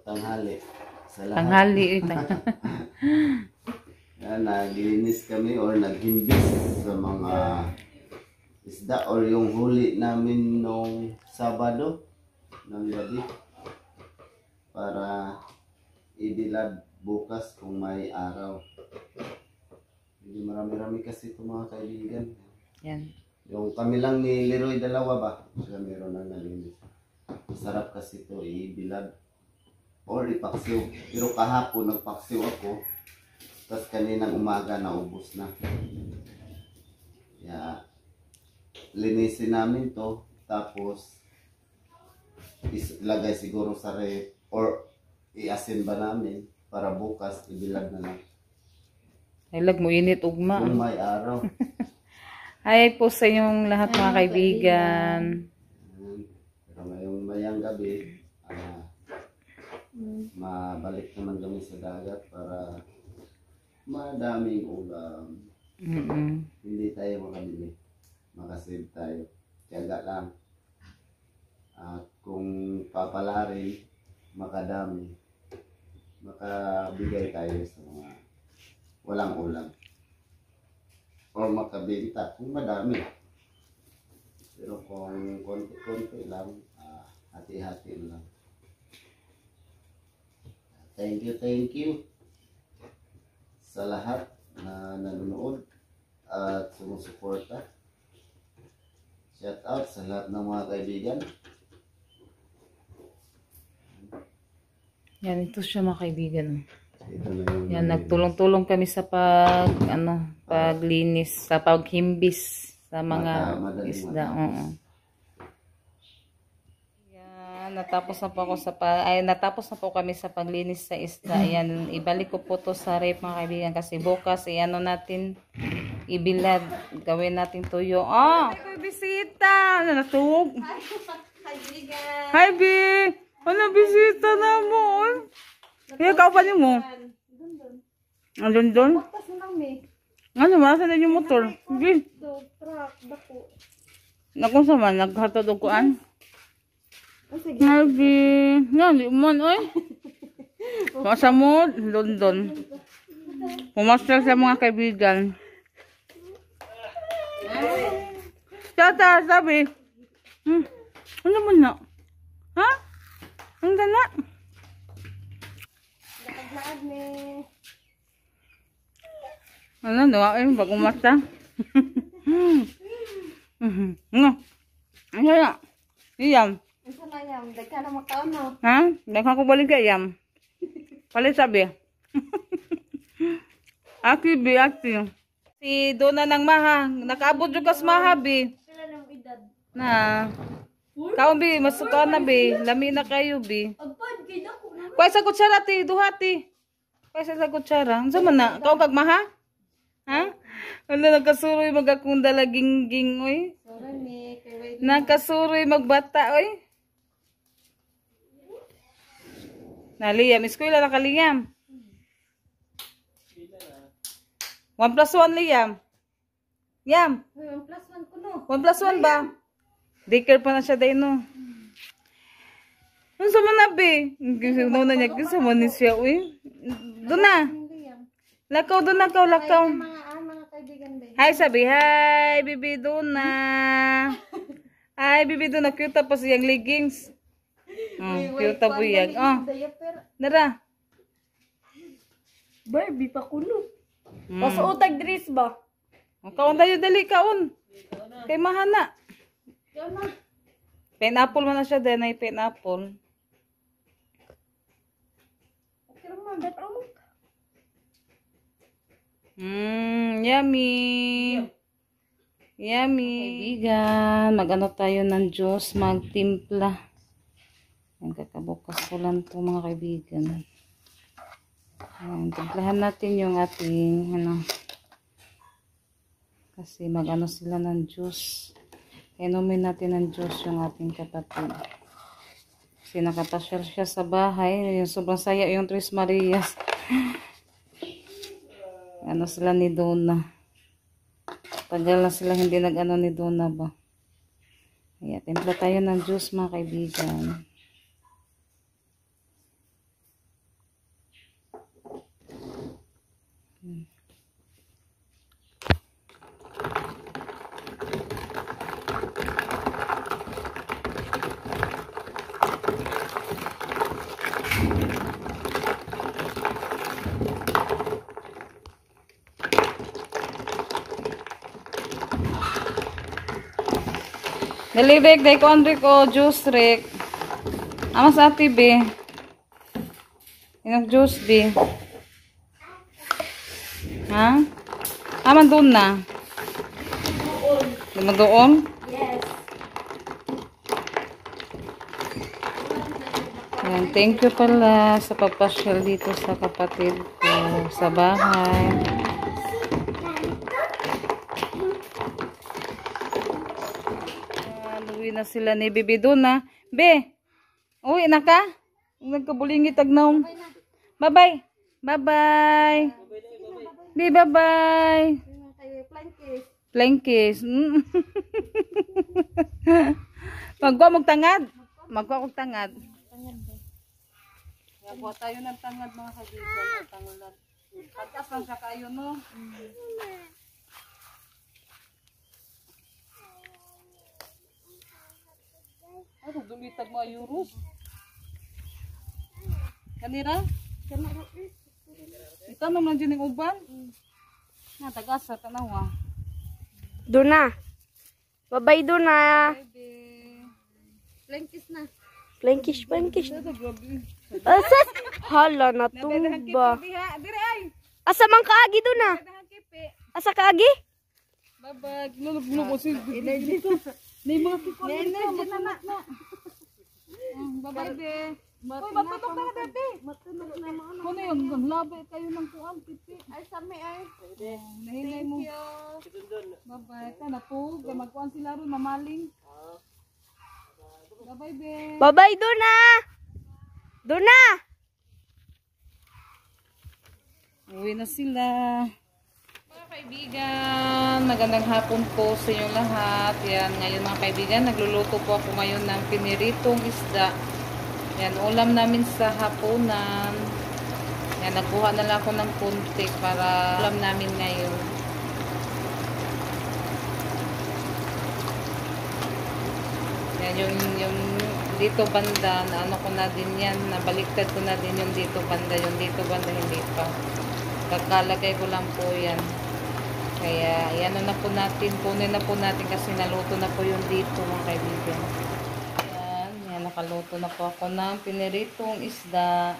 tanghali. Sa lahat. Tanghali. Naglinis kami or naghimbis sa mga isda or yung huli namin nung Sabado ng gabi para ibilad bukas kung may araw. Hindi marami-rami kasi ito mga kaibigan. Yan. Yung kami lang ni Leroy dalawa ba? Siya meron na nalinis. Masarap kasi ito ibilad or ipaksiw. Pero kahapon nagpaksiw ako. Tapos kaninang umaga naubos na. Kaya linisin namin to. Tapos ilagay siguro sa ref or iasin ba namin para bukas ibilad na lang. Ilag mo init ugma. Kung may araw. Hi po sa inyong lahat mga kaibigan. Pero ngayong mayang gabi, mabalik naman kami sa dagat para madaming ulam. Hindi tayo makabili. Makasave tayo. Tiyaga lang. At kung papalarin, makadami. Makabigay tayo sa mga walang ulam. O makabenta kung madami. Pero kung konti-konti lang, hati-hati lang. Thank you sa lahat na nanonood at sumusuporta. Shout out sa lahat ng mga kaibigan. Yan, ito siya mga kaibigan. Yan, Yan, nagtulong-tulong kami sa paglinis, sa paghimbis sa mga isda. Yan, natapos na po kami sa paglinis sa isda. Yan, ibalik ko po to sa ref mga kaibigan kasi bukas natin ibilad. Gawin natin tuyo. May bisita! Natug. Hi, Bigan. Hi, B! Ano bisita na mo? Kaya kaupan mo? Andun doon? Baktas na kami. Ano, masa na yung motor? Hindi. Truck, dako. Nakong sama, naghatod o kuan? Sige. Habi. Yan, di man, oy. Masa mo, London. Pumastel sa mga kaibigan. Tata, sabi. Ano mo na? Ha? Ang gana? Nakaglaad ni. Ano, nawain, bagong mata. Ano? Ano na? Iyam. Isa na yan. Dagka na makaon no. Ha? Daghan ko balik kay iyam. Palit sabi. Aki, bi, aki. Si Dona ng Maha. Nakaabot yung kas Maha, bi. Sila ng edad. Na. Kaon, bi. Masukaan na, bi. Lami na kayo, bi. Agpad, kay dako na. Kuya sa kutsara, ti. Duhati. Kuya sa kutsara. Ang sama na. Kaon kag Maha? Ha? Ano, nagkasuroy magakunda laging-ging, oy. Sorry, ni. Nagkasuroy magbata, oy. Naliyam. Eskwela na kaliyam. 1+1 liyam. Yam. 1+1 ko no. 1+1 ba? Daycare pa na siya day no. Ano sa manabi? Ginawa na niya. Gusto mo ni siya, uy. Doon na. Lakaw, doon na ka. Lakaw. Mga kaibigan ba? Hi, sabi. Hi, Bibi Duna. Hi, Bibi Duna. Cute tapos yung leggings. Cute tapos yung. Nara. Barbie pa kuno. Pasuotag dress ba? Kaon tayo dali, kaon. Kay Mahana. Yan na. Pineapple man na siya din. Ay pineapple. Okay naman. Bet mo. Yummy. Yummy. Kaibigan, mag-ano tayo ng juice, magtimpla. Ang kakabukas ko lang ito mga kaibigan. Ayan, timplahan natin yung ating, kasi mag-ano sila ng juice. Inumin natin ng juice yung ating kapatid. Kasi nakapasyal siya sa bahay. Yung sobrang saya yung Tres Marias. Ano sila ni Donna. Tagal na sila hindi nag-ano ni Donna ba. Kaya timpla tayo ng juice mga kaibigan. Dali, Rick. Dahil ko, Andre ko. Juice, Rick. Amas ati, be. Inog juice, be. Ha? Aman doon na. Doon. Doon? Yes. Ayan, thank you pala sa pagpasyal dito sa kapatid ko sa bahay. Uwi na sila ni Bibi doon na. Be, uwi na ka? Nagkabulingi tagnaw. Bye-bye. Bye-bye. Be, bye-bye. Flying kiss. Magwa mong tangad. Magwa mong tangad. Magwa tayo ng tangad mga kaibigan. Tangad. Pagkas lang siya kayo, no? Ano, dumitag mga euros? Kanira? Ito naman dyan yung uban? Natagasa, tanawa. Doon na. Bye-bye doon na. Flying na. Plankish, plankish. Grabe. Asas? Hala, natumba. Dire ay! Asa man kaagi doon na? Asa kaagi? Babag, lulog-lulog ko si May mga kiko energy na na. Babay be. Uy, matutok na ka dati. Kung na yung labi kayo ng kuang pipi. Ay, sami ay. Nahingay mo. Babay, ka na po. Magkuhan sila ron, mamaling. Babay be. Bye-bye doon na. Doon na. Uwi na sila. Mga kaibigan, magandang hapon po sa inyong lahat. Yan, ngayon mga kaibigan, nagluluto po ako ngayon ng piniritong isda. Yan, ulam namin sa hapunan. Yan, nagkuha na lang ako ng kunti para ulam namin ngayon. Yan, yung dito banda, na ano ko na din yan, nabaliktad ko na din yung dito banda, hindi pa. Pagkalagay ko lang po yan. Kaya, yan na po natin, punin na po natin kasi naluto na po yung dito mga kaibigan. Yan, nakaluto na po ako ng piniritong isda.